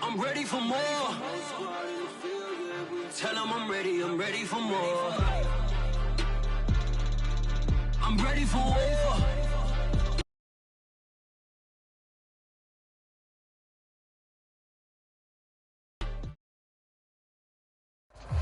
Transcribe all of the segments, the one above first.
I'm ready for more. Tell them I'm ready for more. I'm ready for war.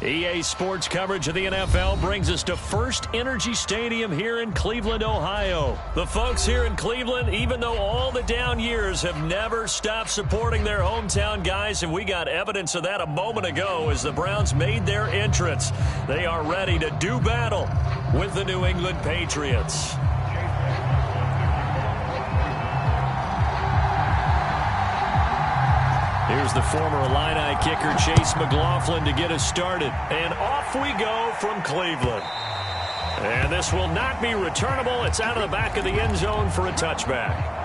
EA Sports coverage of the NFL brings us to First Energy Stadium here in Cleveland, Ohio. The folks here in Cleveland, even though all the down years, have never stopped supporting their hometown guys, and we got evidence of that a moment ago as the Browns made their entrance. They are ready to do battle with the New England Patriots. Here's the former Illini kicker, Chase McLaughlin, to get us started. And off we go from Cleveland. And this will not be returnable. It's out of the back of the end zone for a touchback.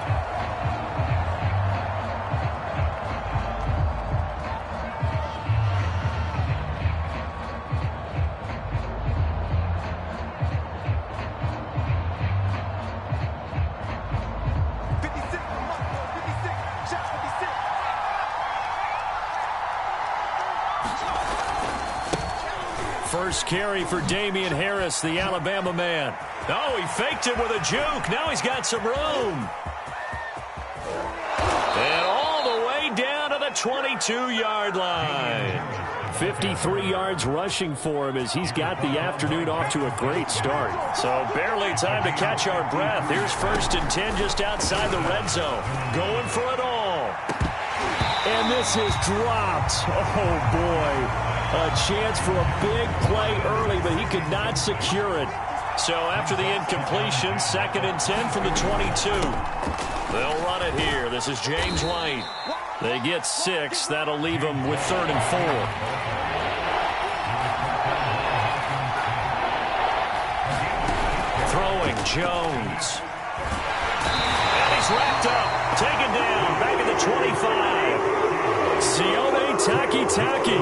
First carry for Damian Harris, the Alabama man. Oh, he faked it with a juke. Now he's got some room. And all the way down to the 22-yard line. 53 yards rushing for him as he's got the afternoon off to a great start. So barely time to catch our breath. Here's 1st and 10 just outside the red zone. Going for it all. And this is dropped. Oh, boy. A chance for a big play early, but he could not secure it. So after the incompletion, 2nd and 10 from the 22. They'll run it here. This is James White. They get 6. That'll leave them with 3rd and 4. Throwing Jones. And he's wrapped up. Taken down. Back at the 25. Sione Takitaki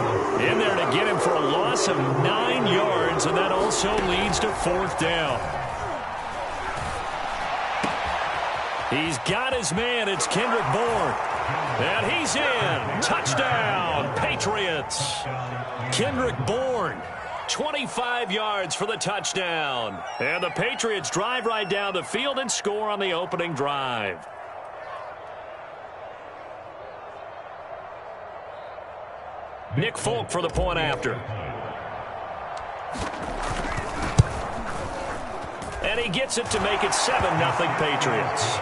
in there to get him for a loss of 9 yards, and that also leads to 4th down. He's got his man. It's Kendrick Bourne. And he's in. Touchdown, Patriots. Kendrick Bourne, 25 yards for the touchdown. And the Patriots drive right down the field and score on the opening drive. Nick Folk for the point after. And he gets it to make it 7-0 Patriots.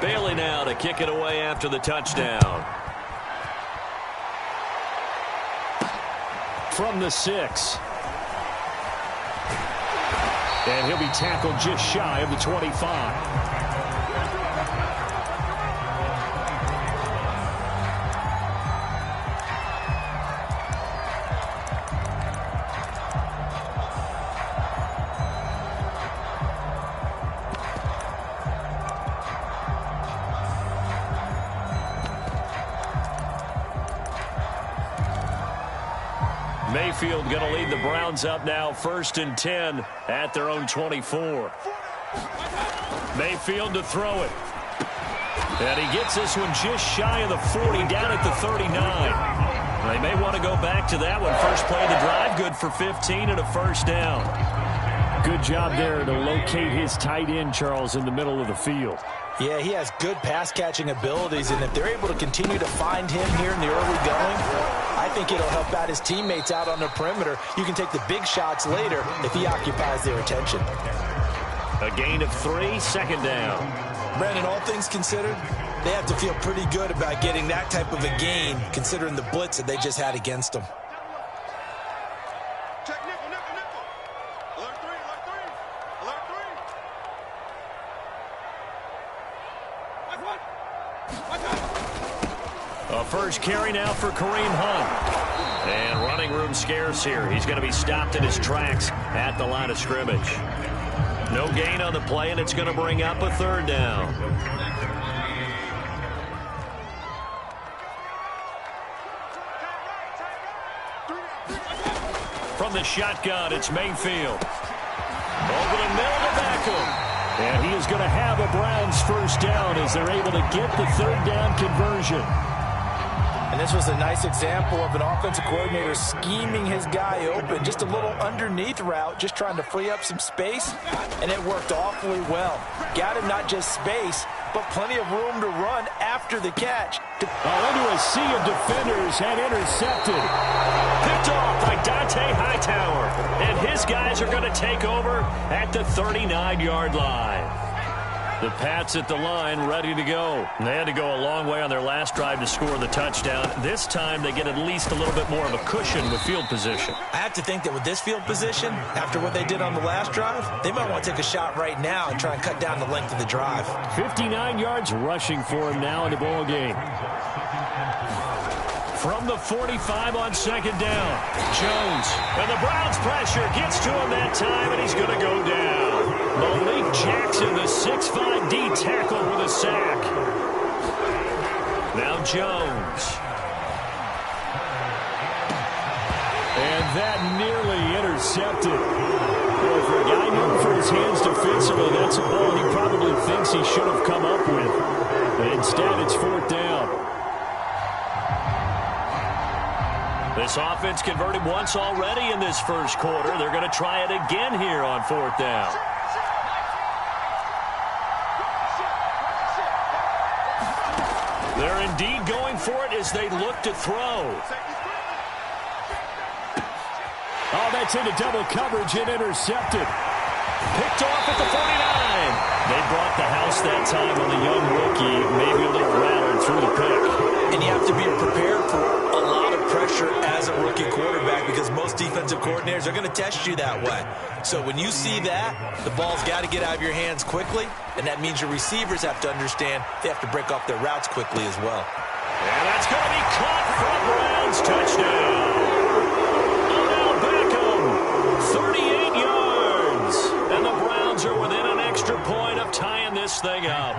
Bailey now to kick it away after the touchdown. From the 6. And he'll be tackled just shy of the 25. Mayfield going to lead the Browns up now, 1st and 10 at their own 24. Mayfield to throw it. And he gets this one just shy of the 40, down at the 39. They may want to go back to that one. First play of the drive, good for 15 and a 1st down. Good job there to locate his tight end, Charles, in the middle of the field. Yeah, he has good pass-catching abilities, and if they're able to continue to find him here in the early going, I think it'll help out his teammates out on the perimeter. You can take the big shots later if he occupies their attention. A gain of 3, 2nd down. Brandon, all things considered, they have to feel pretty good about getting that type of a gain, considering the blitz that they just had against them. A first carry now for Kareem Hunt. And running room scarce here. He's going to be stopped in his tracks at the line of scrimmage. No gain on the play, and it's going to bring up a 3rd down. from the shotgun. It's Mayfield. Over the middle to Beckham. And he is going to have a Browns first down as they're able to get the third down conversion. And this was a nice example of an offensive coordinator scheming his guy open. Just a little underneath route, just trying to free up some space. And it worked awfully well. Got him not just space, but plenty of room to run after the catch. Into a sea of defenders and intercepted. Picked off by Dante Hightower. And his guys are going to take over at the 39-yard line. The Pats at the line, ready to go. They had to go a long way on their last drive to score the touchdown. This time they get at least a little bit more of a cushion with field position. I have to think that with this field position, after what they did on the last drive, they might want to take a shot right now and try and cut down the length of the drive. 59 yards rushing for him now in the ball game. From the 45 on second down, Jones. And the Browns pressure gets to him that time, and he's going to go down. Malik Jackson, the 6'5" D tackle with a sack. Now Jones. And that nearly intercepted. Boy, for a guy known for his hands defensively, that's a ball he probably thinks he should have come up with. But instead, it's fourth down. This offense converted once already in this first quarter. They're going to try it again here on fourth down. They're indeed going for it as they look to throw. Oh, that's into double coverage and intercepted. Picked off at the 49. They brought the house that time on the young rookie. Maybe a little rattled through the pick. And you have to be prepared for a lot of pressure as a rookie quarterback because most defensive coordinators are going to test you that way. So when you see that, the ball's got to get out of your hands quickly, and that means your receivers have to understand they have to break off their routes quickly as well. And that's going to be caught for a Browns touchdown. Odell Beckham, 38 yards. And the Browns are within an extra point of tying this thing up.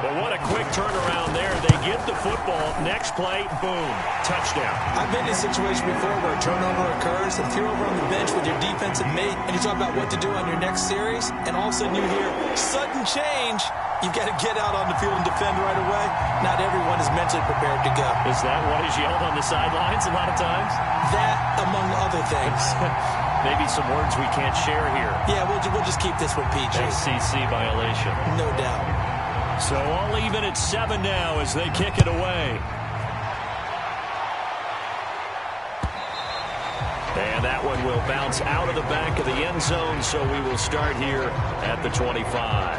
But what a quick turnaround there. They get the football. Next play, boom, touchdown. I've been in a situation before where a turnover occurs, and if you're over on the bench with your defensive mate and you talk about what to do on your next series, and all of a sudden you hear sudden change, you've got to get out on the field and defend right away. Not everyone is mentally prepared to go. Is that what is yelled on the sidelines a lot of times? That, among other things. Maybe some words we can't share here. Yeah, we'll just keep this one PG. SEC violation. No doubt. So all even at 7 now as they kick it away. And that one will bounce out of the back of the end zone, so we will start here at the 25.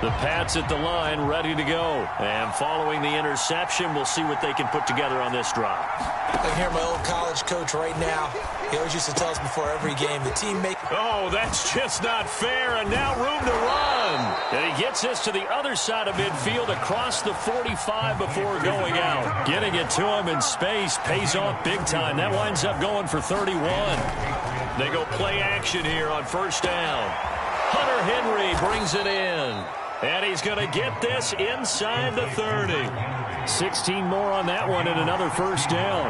The Pats at the line, ready to go. And following the interception, we'll see what they can put together on this drive. I can hear my old college coach right now. He always used to tell us before every game, the team make... Oh, that's just not fair, and now room to run. And he gets us to the other side of midfield across the 45 before going out. Getting it to him in space pays off big time. That winds up going for 31. They go play action here on first down. Hunter Henry brings it in. And he's going to get this inside the 30. 16 more on that one and another first down.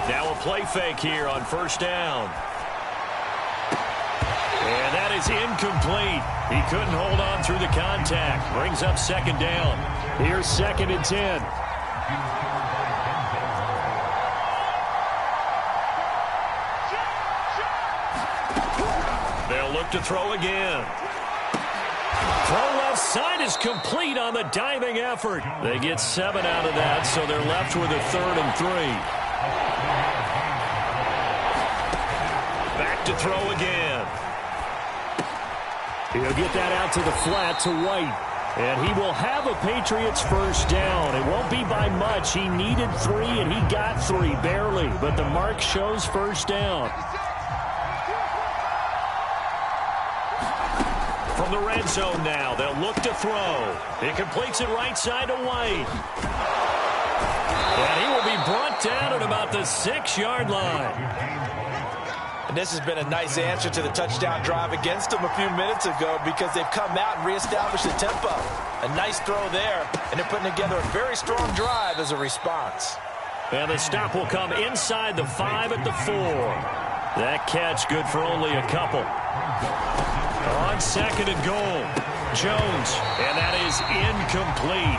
Now a play fake here on first down. And that is incomplete. He couldn't hold on through the contact. Brings up second down. Here's 2nd and 10. They'll look to throw again. Throw left side is complete on the diving effort. They get 7 out of that, so they're left with a 3rd and 3. Back to throw again. He'll get that out to the flat to White. And he will have a Patriots first down. It won't be by much. He needed 3, and he got 3, barely. But the mark shows first down. From the red zone now, they'll look to throw. He completes it right side to White. And he will be brought down at about the 6-yard line. And this has been a nice answer to the touchdown drive against them a few minutes ago because they've come out and reestablished the tempo. A nice throw there, and they're putting together a very strong drive as a response. And the stop will come inside the 5 at the 4. That catch good for only a couple. On 2nd and goal, Jones, and that is incomplete.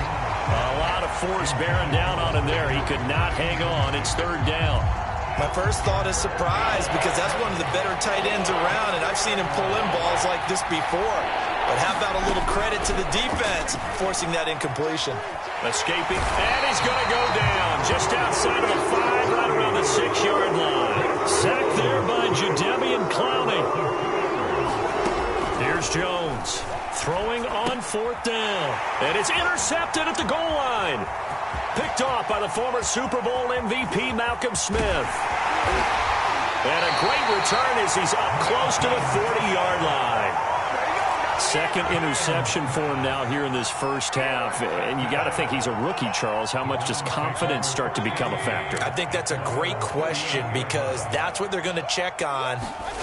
A lot of force bearing down on him there. He could not hang on. It's 3rd down. My first thought is surprise because that's one of the better tight ends around, and I've seen him pull in balls like this before. But how about a little credit to the defense forcing that incompletion? Escaping, and he's going to go down just outside of the 5, right around the 6-yard line. Sacked there by Jadeveon Clowney. Here's Jones throwing on 4th down, and it's intercepted at the goal line. Picked off by the former Super Bowl MVP Malcolm Smith. And a great return as he's up close to the 40-yard line. 2nd interception for him now here in this first half. And you got to think he's a rookie, Charles. How much does confidence start to become a factor? I think that's a great question because that's what they're going to check on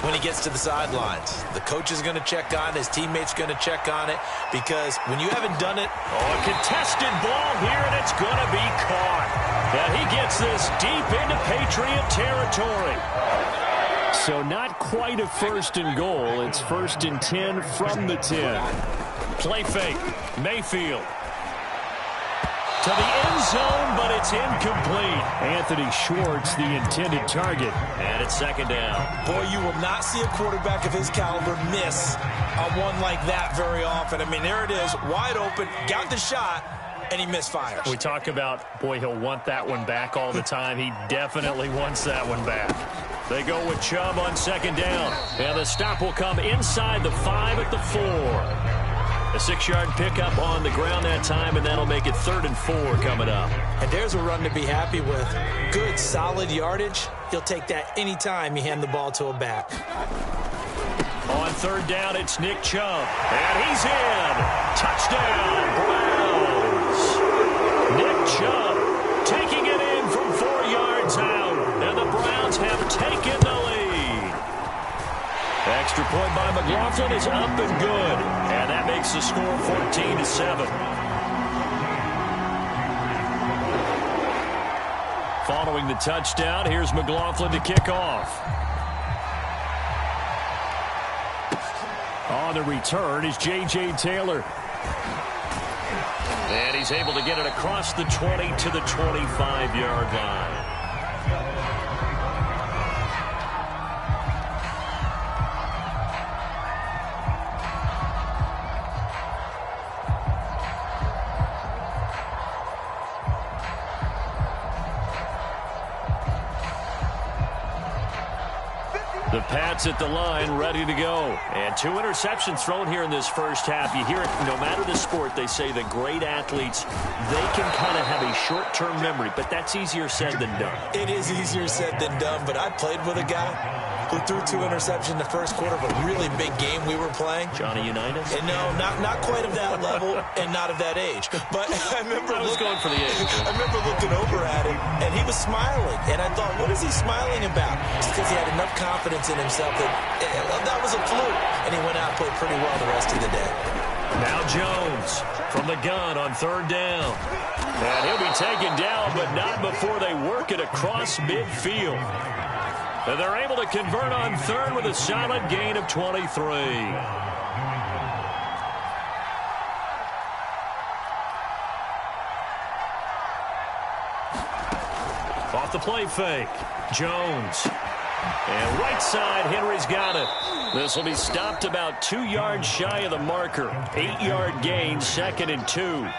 when he gets to the sidelines. The coach is going to check on it. His teammates going to check on it because when you haven't done it. Oh, a contested ball here, and it's going to be caught. And he gets this deep into Patriot territory. So not quite a 1st and goal. It's 1st and 10 from the 10. Play fake. Mayfield. To the end zone, but it's incomplete. Anthony Schwartz, the intended target. And it's 2nd down. Boy, you will not see a quarterback of his caliber miss on one like that very often. I mean, there it is, wide open, got the shot, and he misfires. We talk about, boy, he'll want that one back all the time. He definitely wants that one back. They go with Chubb on 2nd down. And the stop will come inside the 5 at the 4. A 6-yard pickup on the ground that time, and that'll make it 3rd and 4 coming up. And there's a run to be happy with. Good, solid yardage. He'll take that anytime you hand the ball to a back. On 3rd down, it's Nick Chubb. And he's in. Touchdown, Browns. Nick Chubb taking it in from 4 yards out. And the Browns have taken the lead. Extra point by McLaughlin is up and good. And that makes the score 14-7. Following the touchdown, here's McLaughlin to kick off. On the return is J.J. Taylor. And he's able to get it across the 20 to the 25-yard line. The Pats at the line, ready to go. And 2 interceptions thrown here in this first half. You hear it, no matter the sport, they say the great athletes, they can kind of have a short-term memory, but that's easier said than done. It is easier said than done, but I played with a guy who threw 2 interceptions in the first quarter of a really big game we were playing. Johnny Unitas? And no, not quite of that level and not of that age. But I remember going for the age. I remember looking over at him, and he was smiling. And I thought, what is he smiling about? Just because he had enough confidence in himself that was a fluke. And he went out and played pretty well the rest of the day. Now Jones from the gun on 3rd down. And he'll be taken down, but not before they work it across midfield. And they're able to convert on 3rd with a solid gain of 23. Off the play fake. Jones. And right side, Henry's got it. This will be stopped about 2 yards shy of the marker. 8-yard gain, 2nd and 2.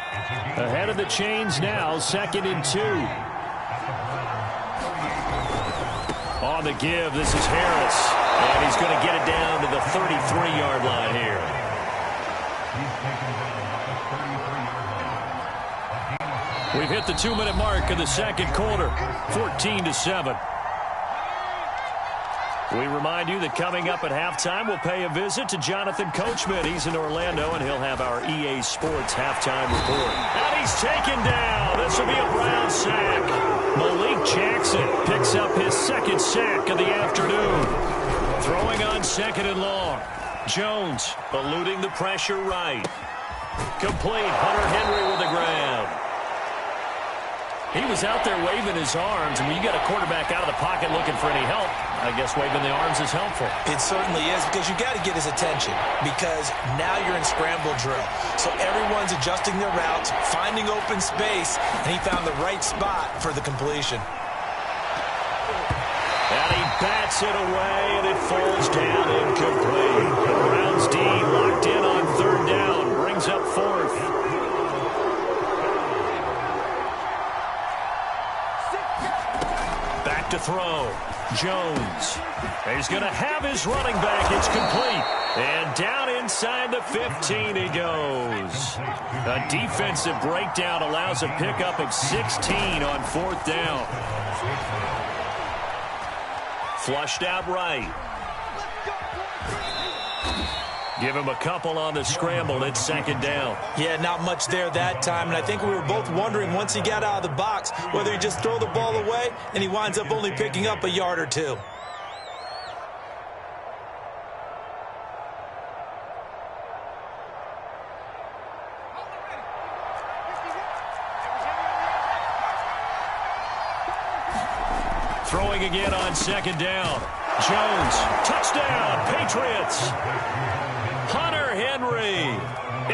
Ahead of the chains now, 2nd and 2. On the give, this is Harris. And he's going to get it down to the 33-yard line here. We've hit the 2-minute mark of the second quarter, 14-7. We remind you that coming up at halftime, we'll pay a visit to Jonathan Coachman. He's in Orlando, and he'll have our EA Sports halftime report. And he's taken down. This will be a Brown sack. Malik Jackson picks up his 2nd sack of the afternoon. Throwing on second and long. Jones eluding the pressure right. Complete. Hunter Henry with the grab. He was out there waving his arms, and when you got a quarterback out of the pocket looking for any help, I guess waving the arms is helpful. It certainly is, because you got to get his attention, because now you're in scramble drill. So everyone's adjusting their routes, finding open space, and he found the right spot for the completion. And he bats it away, and it falls down incomplete. The Browns D locked in on third down, brings up fourth. Back to throw. Jones. He's going to have his running back. It's complete. And down inside the 15 he goes. A defensive breakdown allows a pickup of 16 on fourth down. Flushed out right. Give him a couple on the scramble. It's second down. Yeah, not much there that time. And I think we were both wondering once he got out of the box whether he just throw the ball away and he winds up only picking up a yard or two. Throwing again on second down. Jones, touchdown, Patriots. Hunter Henry,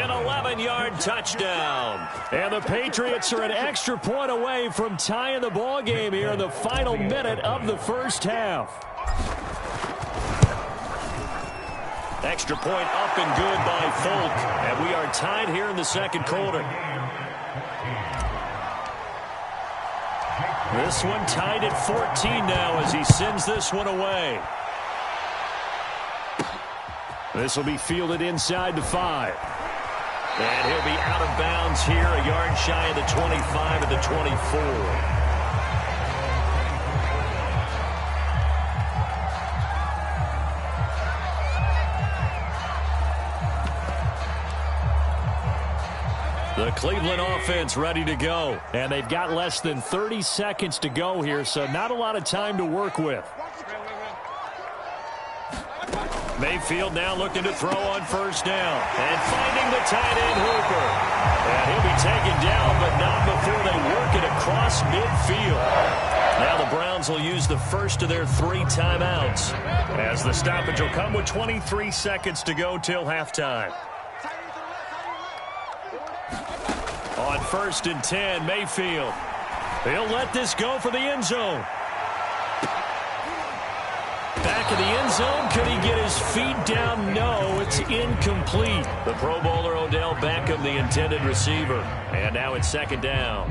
an 11-yard touchdown. And the Patriots are an extra point away from tying the ball game here in the final minute of the first half. Extra point up and good by Folk. And we are tied here in the second quarter. This one tied at 14 now as he sends this one away. This will be fielded inside the 5. And he'll be out of bounds here, a yard shy of the 25 at the 24. The Cleveland offense ready to go. And they've got less than 30 seconds to go here, so not a lot of time to work with. Mayfield now looking to throw on first down. And finding the tight end Hooper. And he'll be taken down, but not before they work it across midfield. Now the Browns will use the first of their 3 timeouts, as the stoppage will come with 23 seconds to go till halftime. On first and 10, Mayfield. He'll let this go for the end zone. Back in the end zone. Could he get his feet down? No, it's incomplete. The Pro Bowler Odell Beckham, the intended receiver. And now it's second down.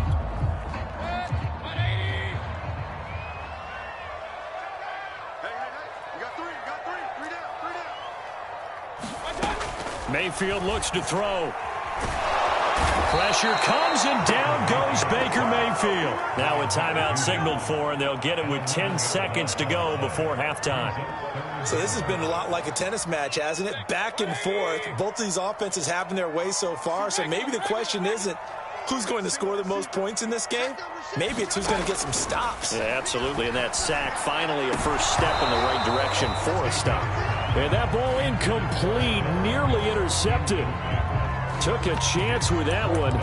Mayfield looks to throw. Pressure comes, and down goes Baker Mayfield. Now a timeout signaled for, and they'll get it with 10 seconds to go before halftime. So this has been a lot like a tennis match, hasn't it? Back and forth. Both of these offenses having their way so far, so maybe the question isn't who's going to score the most points in this game. Maybe it's who's going to get some stops. Yeah, absolutely, and that sack finally a first step in the right direction for a stop. And that ball incomplete, nearly intercepted. Took a chance with that one.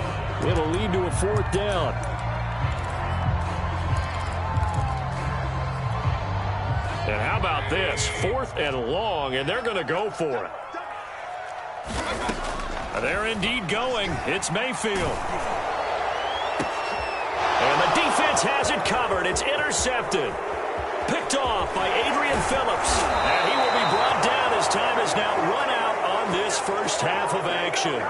It'll lead to a fourth down. And how about this? 4th and long, and they're going to go for it. They're indeed going. It's Mayfield. And the defense has it covered. It's intercepted. Picked off by Adrian Phillips. And he will be brought down as time has now run out on this first half of action.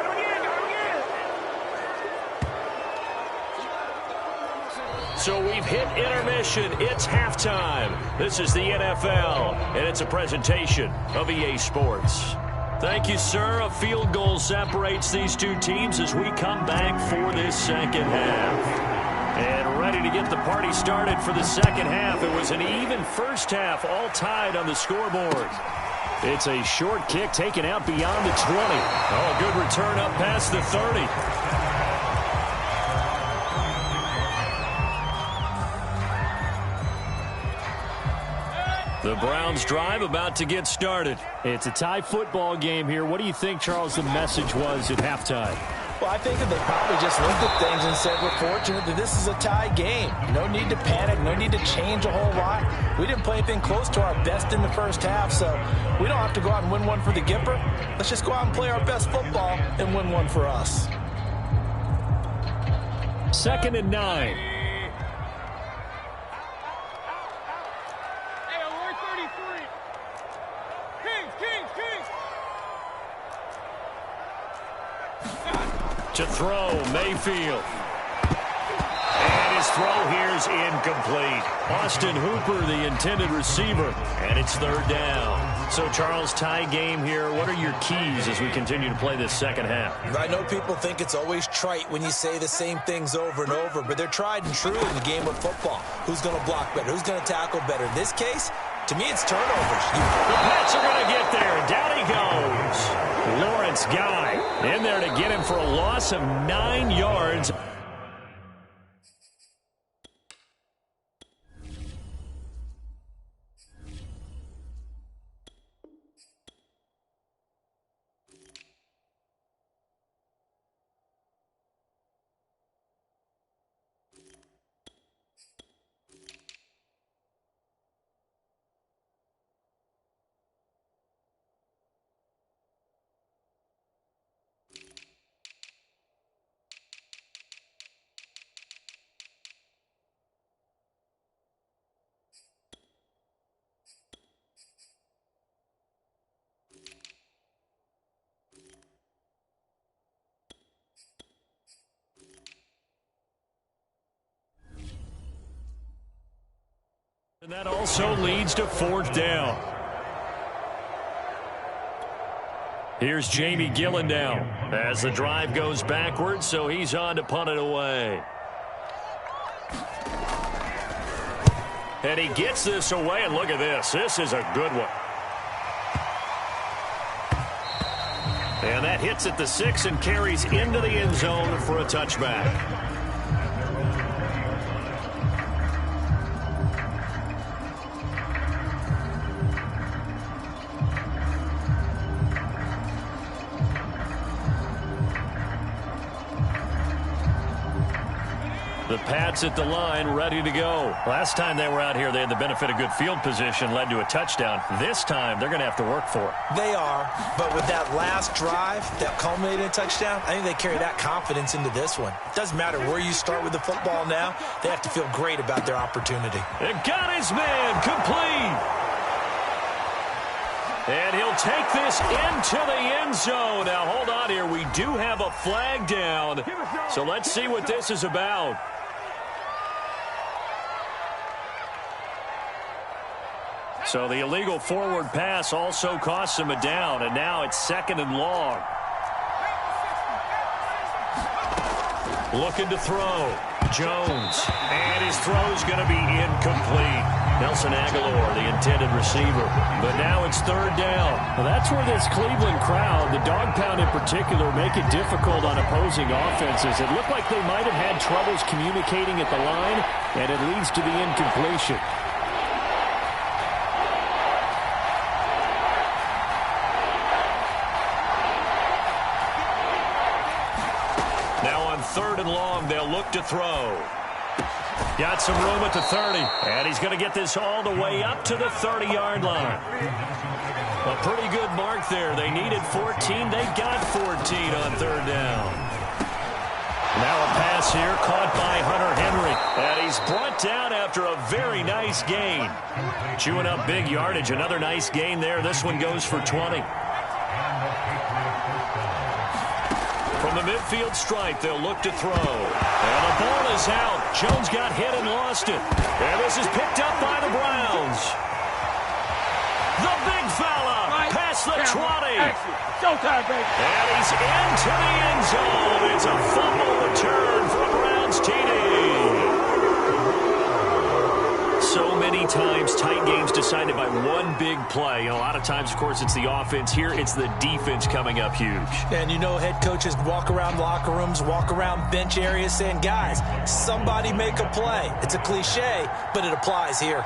So we've hit intermission. It's halftime. This is the NFL, and it's a presentation of EA Sports. Thank you, sir. A field goal separates these two teams as we come back for this second half. And ready to get the party started for the second half. It was an even first half, all tied on the scoreboard. It's a short kick taken out beyond the 20. Oh, good return up past the 30. The Browns drive about to get started. It's a tie football game here. What do you think, Charles, the message was at halftime? Well, I think that they probably just looked at things and said, we're fortunate that this is a tie game. No need to panic, no need to change a whole lot. We didn't play anything close to our best in the first half, so we don't have to go out and win one for the Gipper. Let's just go out and play our best football and win one for us. 2nd and 9. To throw, Mayfield. And his throw here's incomplete. Austin Hooper, the intended receiver. And it's 3rd down. So, Charles, tie game here. What are your keys as we continue to play this second half? I know people think it's always trite when you say the same things over and over, but they're tried and true in the game of football. Who's going to block better? Who's going to tackle better? In this case, to me, it's turnovers. The Pats are going to get there. Down he goes. Lawrence Guy in there to get him for a loss of 9 yards. And that also leads to 4th down. Here's Jamie Gillen now as the drive goes backwards, so he's on to punt it away. And he gets this away, and look at this. This is a good one. And that hits at the 6 and carries into the end zone for a touchback. The Pats at the line, ready to go. Last time they were out here, they had the benefit of good field position, led to a touchdown. This time, they're going to have to work for it. They are, but with that last drive that culminated in a touchdown, I think they carry that confidence into this one. It doesn't matter where you start with the football now. They have to feel great about their opportunity. It got his man complete. And he'll take this into the end zone. Now, hold on here. We do have a flag down. So let's see what this is about. So the illegal forward pass also costs him a down, and now it's 2nd and long. Looking to throw. Jones. And his throw's going to be incomplete. Nelson Aguilar, the intended receiver. But now it's 3rd down. Well, that's where this Cleveland crowd, the dog pound in particular, make it difficult on opposing offenses. It looked like they might have had troubles communicating at the line, and it leads to the incompletion. Now on 3rd and long, they'll look to throw. Got some room at the 30, and he's going to get this all the way up to the 30-yard line. A pretty good mark there. They needed 14. They got 14 on 3rd down. Now a pass here caught by Hunter Henry, and he's brought down after a very nice gain. Chewing up big yardage. Another nice gain there. This one goes for 20. From the midfield stripe, they'll look to throw. And the ball is out. Jones got hit and lost it. And this is picked up by the Browns. The big fella past the 20. Showtime, baby. And he's into the end zone. It's a fumble return for a Browns TD. So many times, tight games decided by one big play. A lot of times, of course, it's the offense. Here, it's the defense coming up huge. And you know head coaches walk around locker rooms, walk around bench areas saying, guys, somebody make a play. It's a cliche, but it applies here.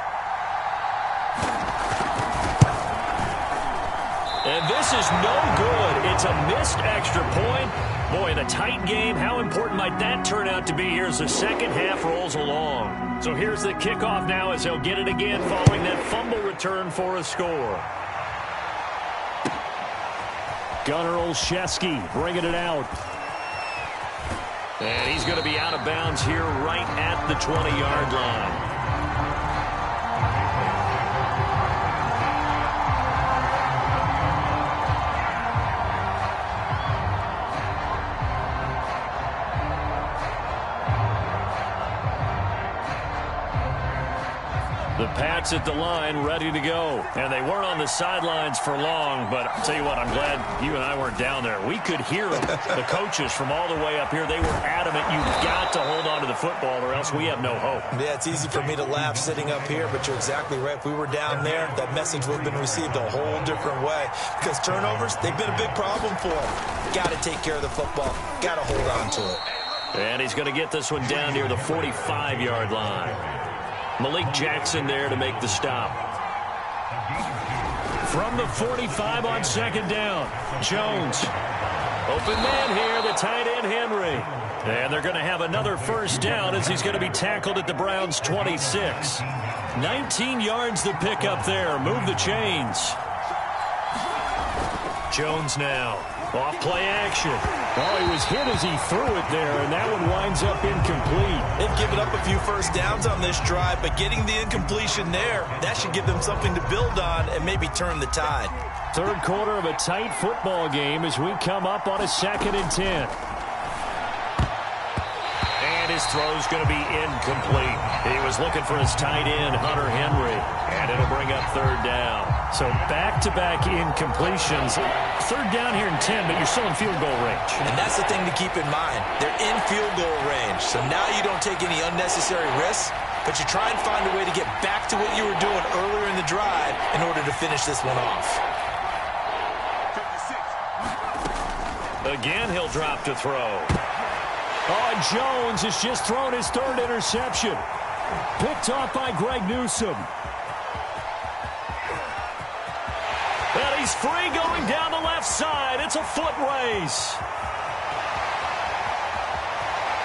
And this is no good. It's a missed extra point. Boy, in a tight game, how important might that turn out to be here as the second half rolls along? So here's the kickoff now as they'll get it again following that fumble return for a score. Gunnar Olszewski bringing it out. And he's going to be out of bounds here right at the 20-yard line. The Pats at the line, ready to go. And they weren't on the sidelines for long, but I'll tell you what, I'm glad you and I weren't down there. We could hear them, the coaches from all the way up here. They were adamant, you've got to hold on to the football or else we have no hope. Yeah, it's easy for me to laugh sitting up here, but you're exactly right. If we were down there, that message would have been received a whole different way. Because turnovers, they've been a big problem for them. Got to take care of the football. Got to hold on to it. And he's going to get this one down near the 45-yard line. Malik Jackson there to make the stop. From the 45 on second down, Jones. Open man here, the tight end Henry. And they're going to have another first down as he's going to be tackled at the Browns' 26. 19 yards to pick up there. Move the chains. Jones now. Off play action. Oh, he was hit as he threw it there, and that one winds up incomplete. They've given up a few first downs on this drive, but getting the incompletion there, that should give them something to build on and maybe turn the tide. Third quarter of a tight football game as we come up on a 2nd and 10. And his throw's going to be incomplete. He was looking for his tight end, Hunter Henry, and it'll bring up third down. So back-to-back incompletions. Third down here in 10, but you're still in field goal range. And that's the thing to keep in mind. They're in field goal range, so now you don't take any unnecessary risks, but you try and find a way to get back to what you were doing earlier in the drive in order to finish this one off. Again, he'll drop to throw. Oh, and Jones has just thrown his third interception. Picked off by Greg Newsome. And he's free going down the left side. It's a foot race.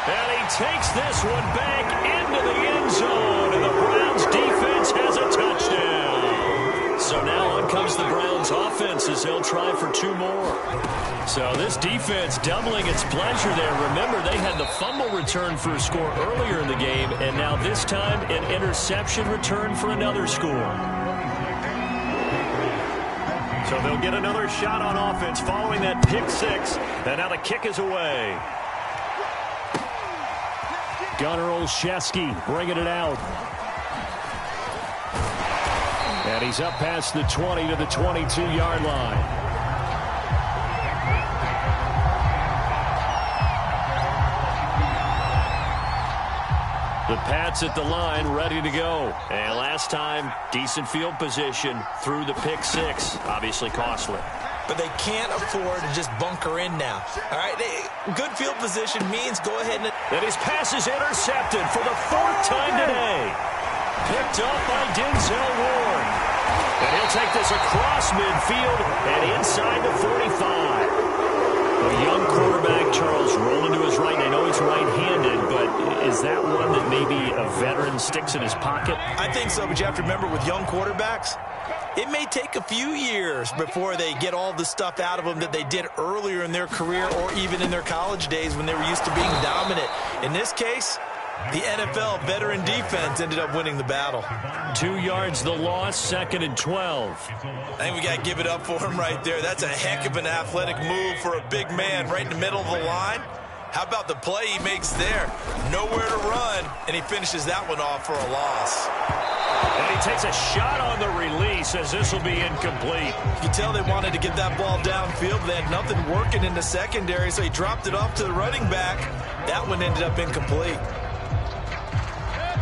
And he takes this one back into the end zone. And the Browns defense has a touchdown. So now on comes the Browns offense as they'll try for 2 more. So this defense doubling its pleasure there. Remember, they had the fumble return for a score earlier in the game. And now this time an interception return for another score. So they'll get another shot on offense following that pick 6. And now the kick is away. Gunnar Olszewski bringing it out. And he's up past the 20 to the 22-yard line. The Pats at the line, ready to go. And last time, decent field position through the pick 6. Obviously costly. But they can't afford to just bunker in now. All right, good field position means go ahead and his pass is intercepted for the 4th time today. Picked up by Denzel Ward. And he'll take this across midfield and inside the 45. A young quarterback, Charles, rolling to his right. I know he's right-handed, but is that one that maybe a veteran sticks in his pocket? I think so, but you have to remember with young quarterbacks, it may take a few years before they get all the stuff out of them that they did earlier in their career or even in their college days when they were used to being dominant. In this case, the NFL veteran defense ended up winning the battle. 2 yards the loss, 2nd and 12. I think we got to give it up for him right there. That's a heck of an athletic move for a big man right in the middle of the line. How about the play he makes there? Nowhere to run, and he finishes that one off for a loss. And he takes a shot on the release as this will be incomplete. You can tell they wanted to get that ball downfield. They had nothing working in the secondary, so he dropped it off to the running back. That one ended up incomplete.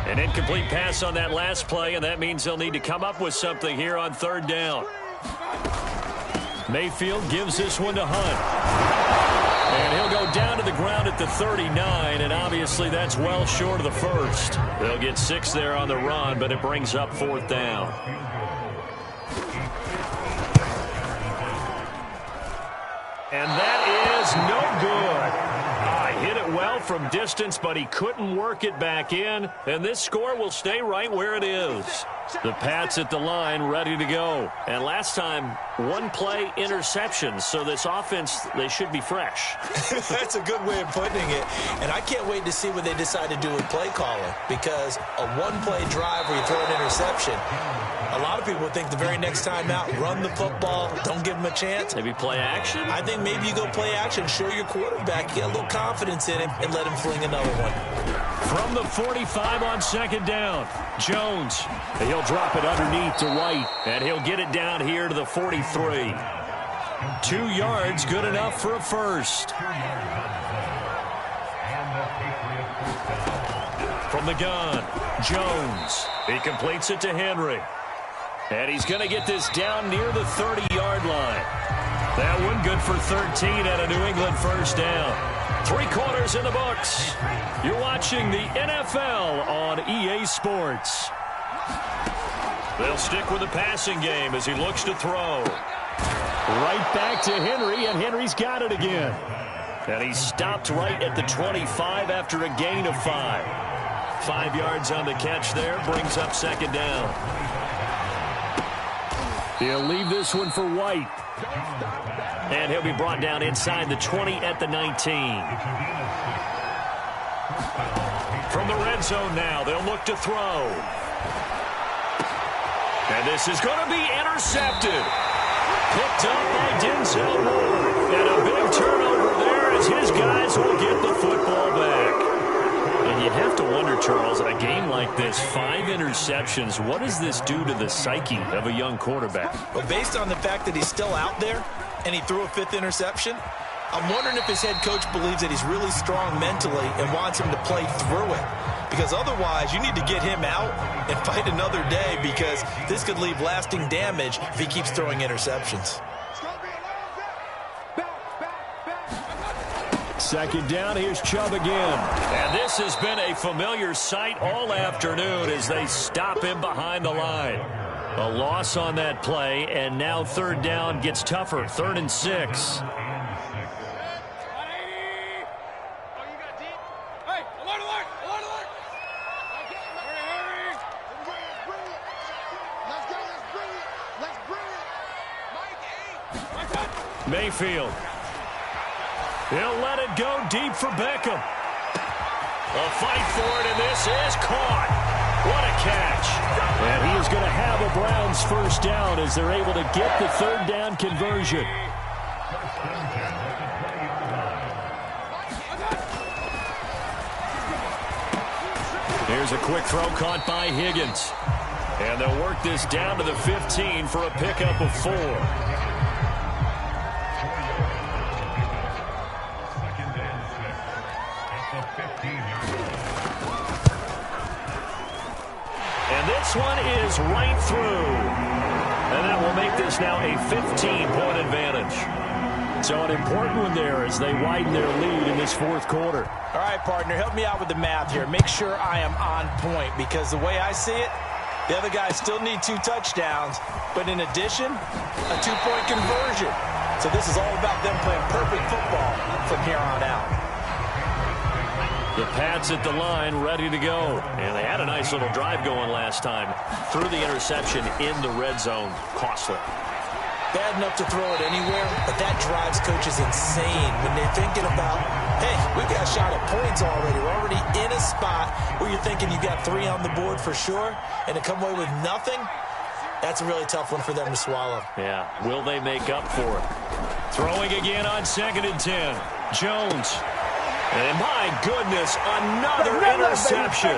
An incomplete pass on that last play, and that means they'll need to come up with something here on 3rd down. Mayfield gives this one to Hunt. And he'll go down to the ground at the 39, and obviously that's well short of the 1st. They'll get 6 there on the run, but it brings up 4th down. And that is no good. Hit it well from distance, but he couldn't work it back in. And this score will stay right where it is. The Pats at the line ready to go. And last time, one play interception. So this offense, they should be fresh. That's a good way of putting it. And I can't wait to see what they decide to do with play calling. Because a one-play drive where you throw an interception, a lot of people think the very next time out, run the football, don't give him a chance. Maybe play action? I think maybe you go play action, show your quarterback, get a little confidence in him, and let him fling another one. From the 45 on second down, Jones. He'll drop it underneath to White, and he'll get it down here to the 43. 2 yards, good enough for a first. From the gun, Jones. He completes it to Henry. And he's going to get this down near the 30-yard line. That one good for 13 and a New England first down. 3 quarters in the books. You're watching the NFL on EA Sports. They'll stick with the passing game as he looks to throw. Right back to Henry, and Henry's got it again. And he stopped right at the 25 after a gain of 5. 5 yards on the catch there, brings up second down. He'll leave this one for White. And he'll be brought down inside the 20 at the 19. From the red zone now, they'll look to throw. And this is going to be intercepted. Picked up by Denzel Ward. And a big turnover there as his guys will get the football back. And you have to wonder, Charles, a game like this, 5 interceptions, what does this do to the psyche of a young quarterback? Well, based on the fact that he's still out there and he threw a 5th interception, I'm wondering if his head coach believes that he's really strong mentally and wants him to play through it. Because otherwise, you need to get him out and fight another day, because this could leave lasting damage if he keeps throwing interceptions. Second down, here's Chubb again. And this has been a familiar sight all afternoon as they stop him behind the line. A loss on that play, and now third down gets tougher. 3rd and 6. Mayfield. He'll let it go deep for Beckham. A fight for it, and this is caught. What a catch. And he is going to have a Browns first down as they're able to get the 3rd down conversion. Here's a quick throw caught by Higgins. And they'll work this down to the 15 for a pickup of 4. And this one is right through. And that will make this now a 15-point advantage. So an important one there as they widen their lead in this 4th quarter. All right, partner, help me out with the math here. Make sure I am on point, because the way I see it, the other guys still need 2 touchdowns, but in addition, a 2-point conversion. So this is all about them playing perfect football from here on out. The Pats at the line, ready to go. And they had a nice little drive going last time. Threw the interception in the red zone. Costly. Bad enough to throw it anywhere, but that drives coaches insane when they're thinking about, hey, we got a shot at points already. We're already in a spot where you're thinking you got 3 on the board for sure, and to come away with nothing, that's a really tough one for them to swallow. Yeah, will they make up for it? Throwing again on 2nd and 10. Jones. And my goodness, another interception.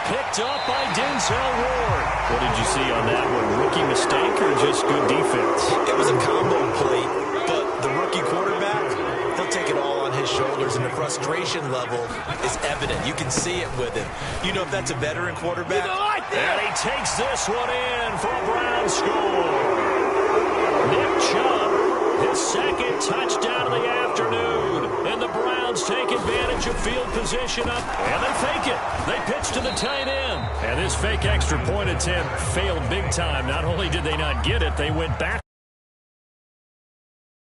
Picked up by Denzel Ward. What did you see on that one? Rookie mistake or just good defense? It was a combo play, but the rookie quarterback, he'll take it all on his shoulders, and the frustration level is evident. You can see it with him. You know, if that's a veteran quarterback. And he takes this one in for a Brown score. Nick Chubb, his 2nd touchdown of the afternoon. And the Browns take advantage of field position up, and they fake it. They pitch to the tight end. And this fake extra point attempt failed big time. Not only did they not get it, they went back.